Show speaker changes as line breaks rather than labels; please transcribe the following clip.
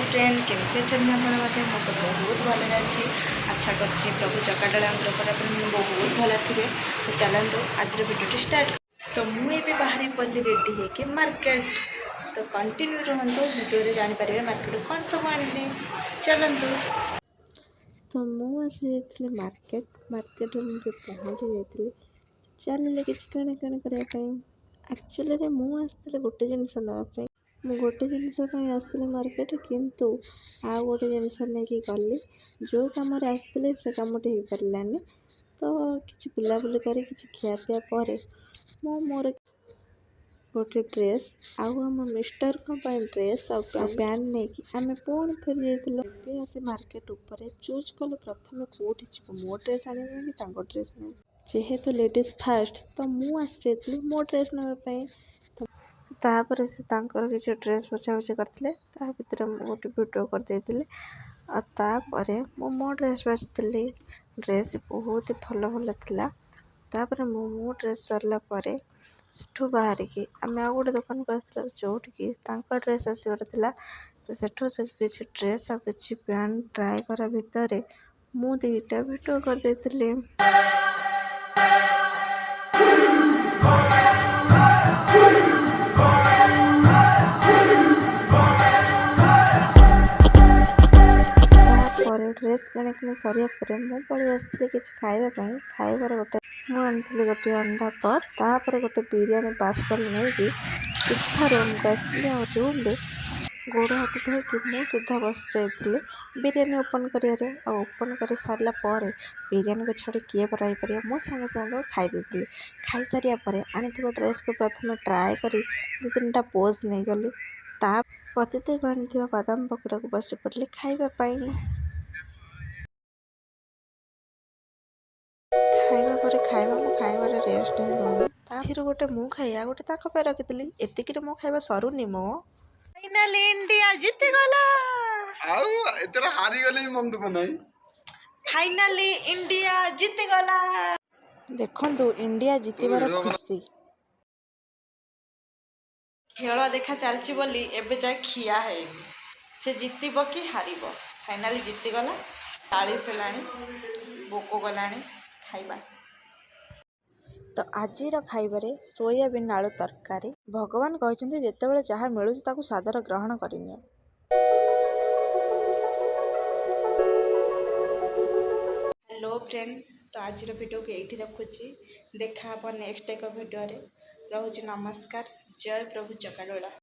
Friend केमती अच्छा आप तो बहुत भल अच्छी आशा कर प्रभु चकाडोला पर बहुत भल थे। तो चलतु आज भिडियो स्टार्ट। तो मुझे बाहर पड़ी रेडी है मार्केट। तो कंटिन्यू रुहतु भिडियो जानीपर मार्केट कौन सब आने चलतु। तो मुझे मार्केट मुझे पहुँची जाती चलिए कि किଣା करने एक्चुअली मुझे गोटे जिनस नापी गोटे जिनस आसती मार्केट किंतु आ गोटे जिनस नहीं गली जो कम आसती से कमटी हो पारानी। तो किसी बुलाबुली कर खियापिया पर मोर गोटे ड्रेस आम मिस्टर ड्रेस आ पैंट नहीं कि आम पुणी फिर जाइए आसे मार्केट उपर चूज कलु प्रथम कौटी जी मो ड्रेस आने ड्रेस नहीं जेहेतु लेडीज फास्ट तो मुझे मो ड्रेस नापी। तापर से किसी ड्रेस बछाबछी करते भितर गोटे भिडियो करदे तापर मो ड्रेस बाछी ड्रेस बहुत भल भल था। तापर मो ड्रेस सरला सेठू बाहर की आम आ गोटे दुकान को आस जो ड्रेस आसवर था। तो सेठू से किसी ड्रेस आ कि पैंट ट्राए करा भितर मु दीटा भिडियो करदे। ड्रेस किणी सर पलि आसती कि खावाई खाइबार गोटे मुझे गोटे अंडा पर गोटे बिरियानी पार्सल नहीं सीधा रूम को आसती रूम गोड़ हाथ धोईकि मुझे सीधा बस जाइए बिरियानी ओपन ओपन कर सारा बिरियानी को छाड़ी किए पर मुझे सागे सागे खाईदे खाई सारापर आनी ड्रेस को प्रथम ट्राए कर 2-3टा पोज नहीं गली पतिते आनी बादाम पकड़ा को बस पड़े खाइबापी। खाइबार रेस्ट फिर गोटे मु खाइया गोटे रखी एतिक मो खाइबा सरुनी मो फाइनली इंडिया जीती गला
हारी गले मन दुख नहीं।
फाइनली इंडिया जीती गला देखंतु इंडिया जीतबार खुशी खेल देखा चलची बोली एबे जाए खिया है से जीतब कि हार फाइनाली जीतीगला 40 है भोक गला खाइबा। तो आज खाइबारे सोयाबीन आलू तरकारी भगवान कहते जितेबाला जहाँ मिलूँ स्वादर ग्रहण करनी। हेलो फ्रेंड तो आज वीडियो को यही रखुची देखा नेक्स्ट एक वीडियो रे। रोज नमस्कार जय प्रभु चकाडोला।